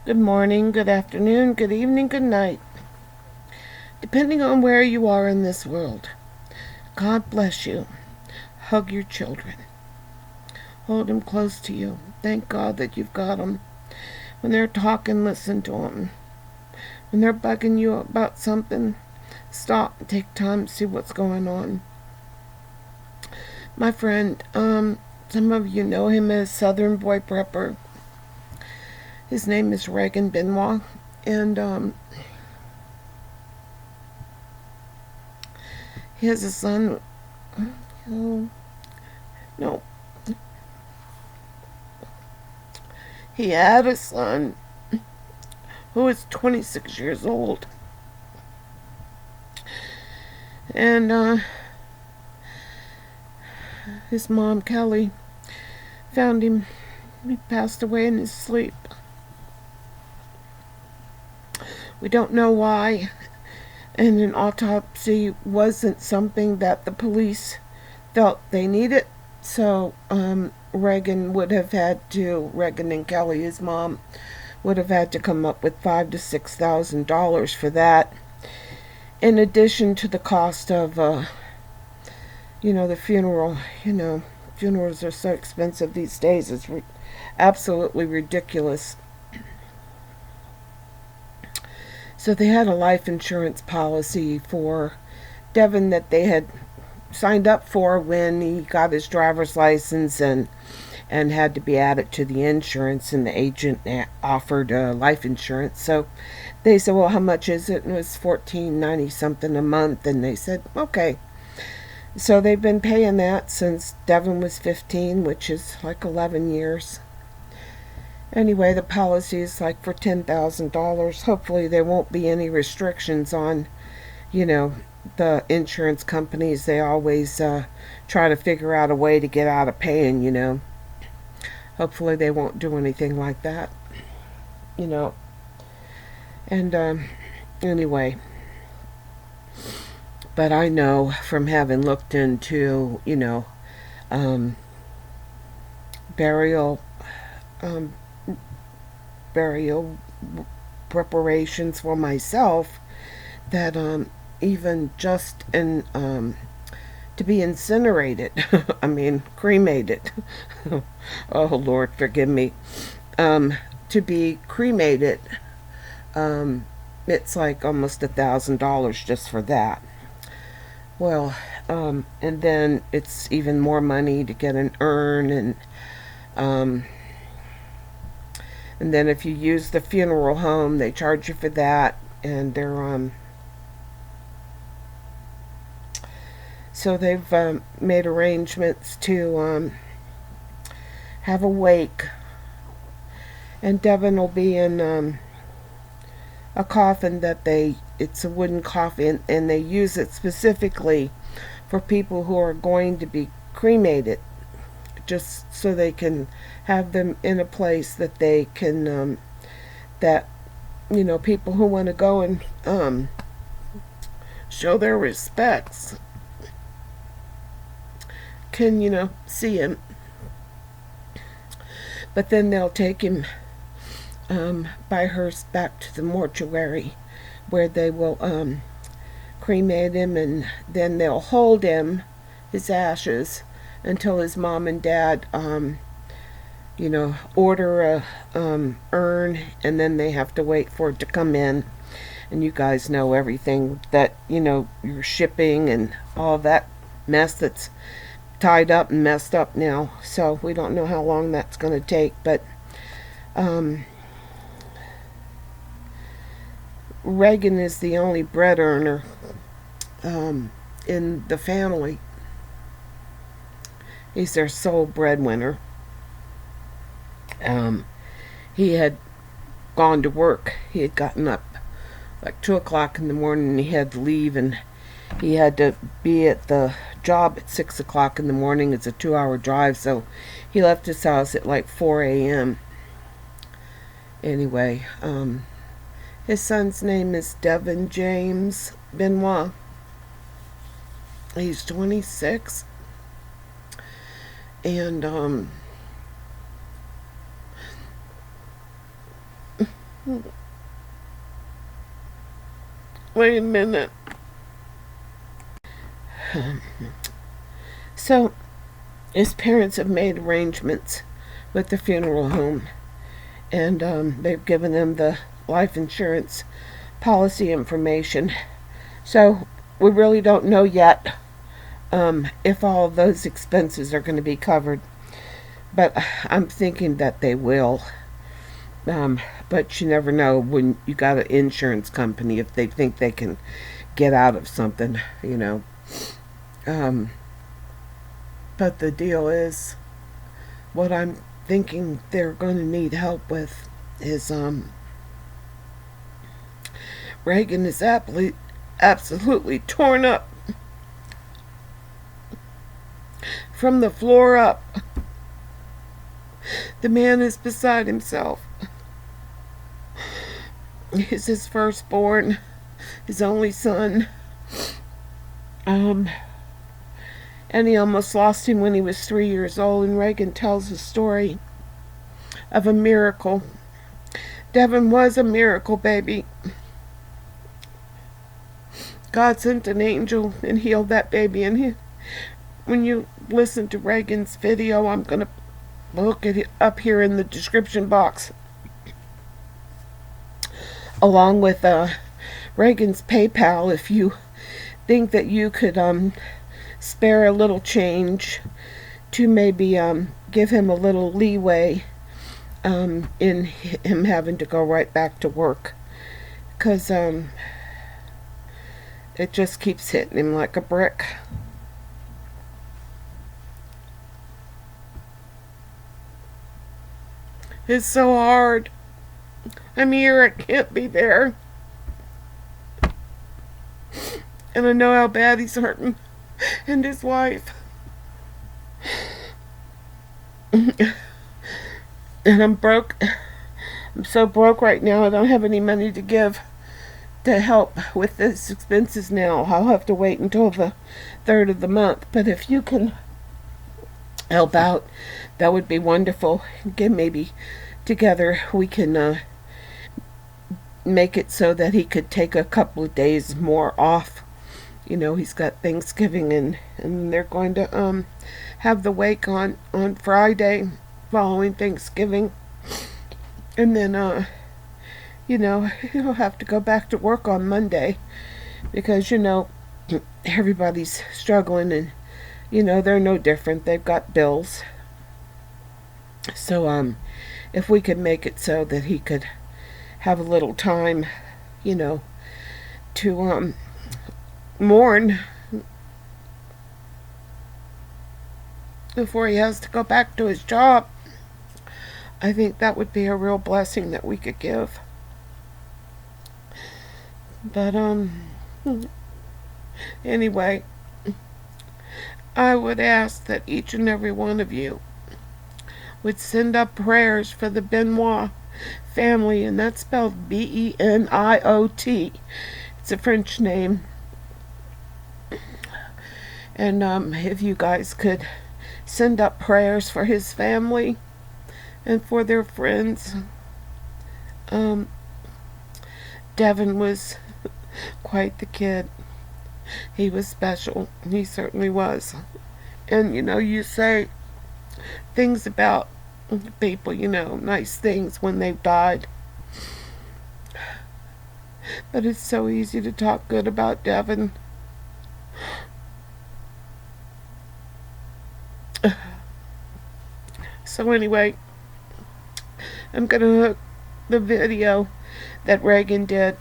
Good morning, good afternoon, good evening, good night. Depending on where you are in this world, God bless you. Hug your children. Hold them close to you. Thank God that you've got them. When they're talking, listen to them. When they're bugging you about something, stop and take time to see what's going on. My friend, some of you know him as Southern Boy Prepper. His name is Regan Benoit, and he has a son. No, he had a son who is 26 years old, and his mom Kelly found him. He passed away in his sleep. We don't know why, and an autopsy wasn't something that the police felt they needed. So Regan and Kelly, his mom, would have had to come up with $5,000 to $6,000 for that, in addition to the cost of, the funeral. Funerals are so expensive these days. It's absolutely ridiculous. So they had a life insurance policy for Devin that they had signed up for when he got his driver's license and had to be added to the insurance, and the agent offered life insurance. So they said, well, how much is it? And it was $14.90 something a month, and they said, okay. So they've been paying that since Devin was 15, which is like 11 years. Anyway, the policy is like for $10,000. Hopefully there won't be any restrictions on, the insurance companies. They always try to figure out a way to get out of paying. Hopefully they won't do anything like that. And anyway, but I know from having looked into, burial preparations for myself, that even just to be incinerated, I mean cremated, oh Lord forgive me, to be cremated, it's like almost $1,000 just for that. Well, and then it's even more money to get an urn, and then if you use the funeral home, they charge you for that, and they're so they've made arrangements to have a wake, and Devin will be in a coffin that it's a wooden coffin, and they use it specifically for people who are going to be cremated, just so they can have them in a place that they can, people who want to go and show their respects can, see him. But then they'll take him by hearse back to the mortuary, where they will cremate him, and then they'll hold his ashes, until his mom and dad order a urn, and then they have to wait for it to come in. And you guys know everything that you're shipping and all that mess that's tied up and messed up now. So we don't know how long that's going to take, but Regan is the only bread earner in the family. He's their sole breadwinner. He had gone to work. He had gotten up like 2 o'clock in the morning, and he had to leave, and he had to be at the job at 6 o'clock in the morning. It's a 2-hour drive, so he left his house at like 4 a.m. Anyway, his son's name is Devin James Benoit. He's 26. And Wait a minute. So, his parents have made arrangements with the funeral home, and they've given them the life insurance policy information. So, we really don't know yet if all of those expenses are going to be covered. But I'm thinking that they will. But you never know when you got an insurance company if they think they can get out of something, you know. But the deal is, what I'm thinking they're going to need help with is Regan is absolutely torn up from the floor up. The man is beside himself. He's his firstborn, his only son. And he almost lost him when he was 3 years old, and Regan tells the story of a miracle. Devin was a miracle baby. God sent an angel and healed that baby, and when you listen to Regan's video, I'm going to look it up here in the description box, along with Regan's PayPal, if you think that you could spare a little change to maybe give him a little leeway in him having to go right back to work, because it just keeps hitting him like a brick. It's so hard. I'm here, I can't be there. And I know how bad he's hurting. And his wife. And I'm broke. I'm so broke right now, I don't have any money to give to help with these expenses now. I'll have to wait until the 3rd of the month. But if you can help out, that would be wonderful. Again, maybe together we can make it so that he could take a couple of days more off. You know, he's got Thanksgiving, and they're going to have the wake on Friday following Thanksgiving. And then you know, he'll have to go back to work on Monday, because, you know, everybody's struggling, and, you know, they're no different. They've got bills. So, if we could make it so that he could have a little time, you know, to, mourn before he has to go back to his job, I think that would be a real blessing that we could give. But, anyway, I would ask that each and every one of you would send up prayers for the Benoit family, and that's spelled Beniot. It's a French name. And if you guys could send up prayers for his family and for their friends. Devin was quite the kid. He was special. He certainly was. And, you know, you say things about people, you know, nice things when they've died. But it's so easy to talk good about Devin. So anyway, I'm going to hook the video that Regan did,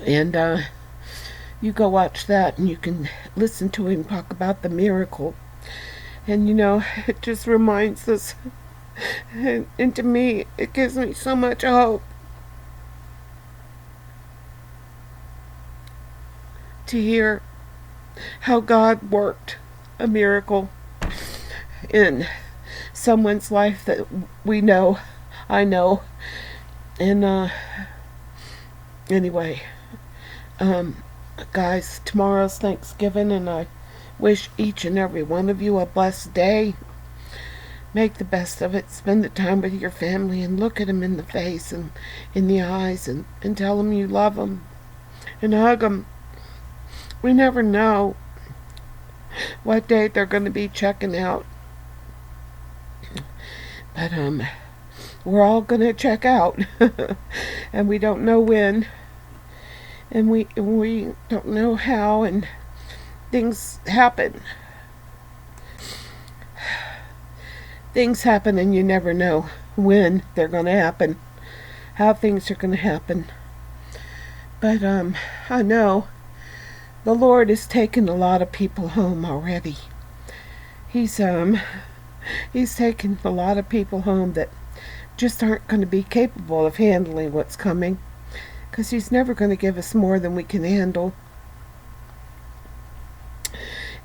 and you go watch that, and you can listen to him talk about the miracle. And, you know, it just reminds us, and to me, it gives me so much hope to hear how God worked a miracle in someone's life that we know, I know. And anyway, guys, tomorrow's Thanksgiving, and I wish each and every one of you a blessed day. make the best of it. Spend the time with your family and look at them in the face and in the eyes and tell them you love them and hug them. We never know what date they're going to be checking out. But we're all going to check out. And we don't know when. And we don't know how, and things happen. Things happen and you never know when they're going to happen, how things are going to happen. But I know the Lord has taken a lot of people home already. He's taken a lot of people home that just aren't going to be capable of handling what's coming, because He's never going to give us more than we can handle.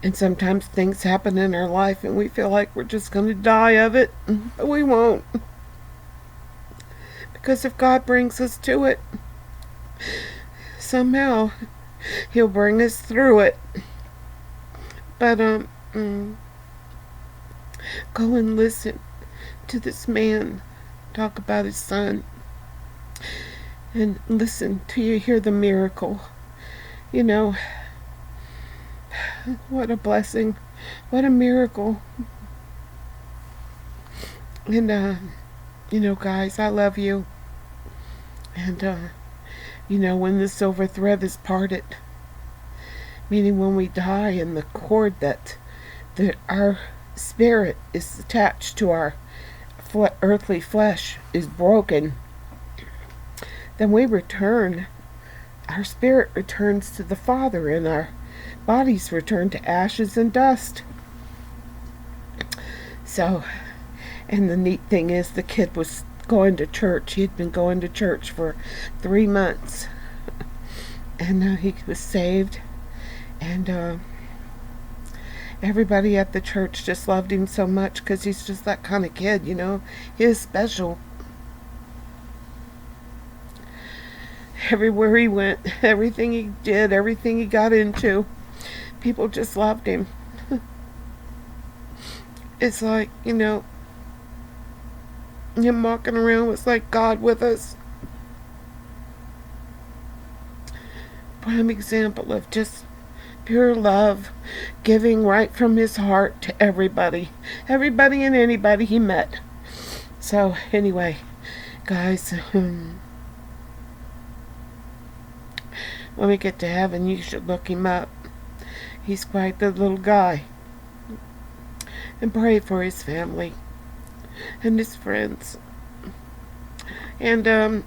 And sometimes things happen in our life and we feel like we're just going to die of it, but we won't. Because if God brings us to it, somehow He'll bring us through it. But go and listen to this man talk about his son, and listen till you hear the miracle. You know, what a blessing, what a miracle. And you know, guys, I love you. And you know, when the silver thread is parted, meaning when we die and the cord that our spirit is attached to our earthly flesh is broken, then we return. Our spirit returns to the Father, and our bodies return to ashes and dust. So, and the neat thing is, the kid was going to church. He had been going to church for 3 months, and he was saved, and everybody at the church just loved him so much, because he's just that kind of kid, you know. He is special. Everywhere he went, everything he did, everything he got into, people just loved him. It's like, you know, him walking around was like God with us. Prime example of just pure love, giving right from his heart to everybody and anybody he met. So anyway, guys, when we get to heaven, you should look him up. He's quite the little guy. And pray for his family and his friends. And I'm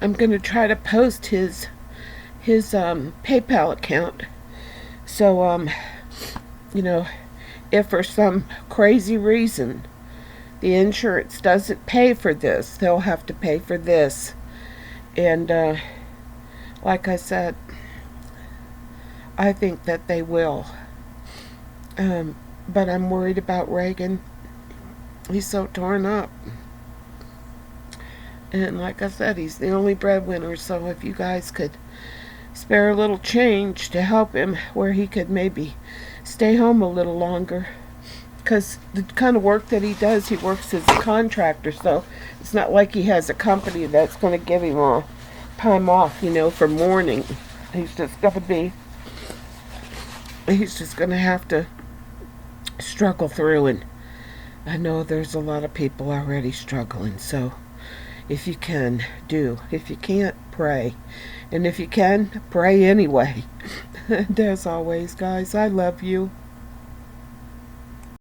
going to try to post his PayPal account. So you know, if for some crazy reason the insurance doesn't pay for this, they'll have to pay for this. And like I said, I think that they will. But I'm worried about Regan. He's so torn up. And like I said, he's the only breadwinner. So if you guys could spare a little change to help him, where he could maybe stay home a little longer. Because the kind of work that he does, he works as a contractor. So it's not like he has a company that's going to give him all time off, you know, for mourning. He's just going to have to struggle through, and I know there's a lot of people already struggling. So if you can, do. If you can't, pray. And if you can, pray anyway. And as always, guys, I love you.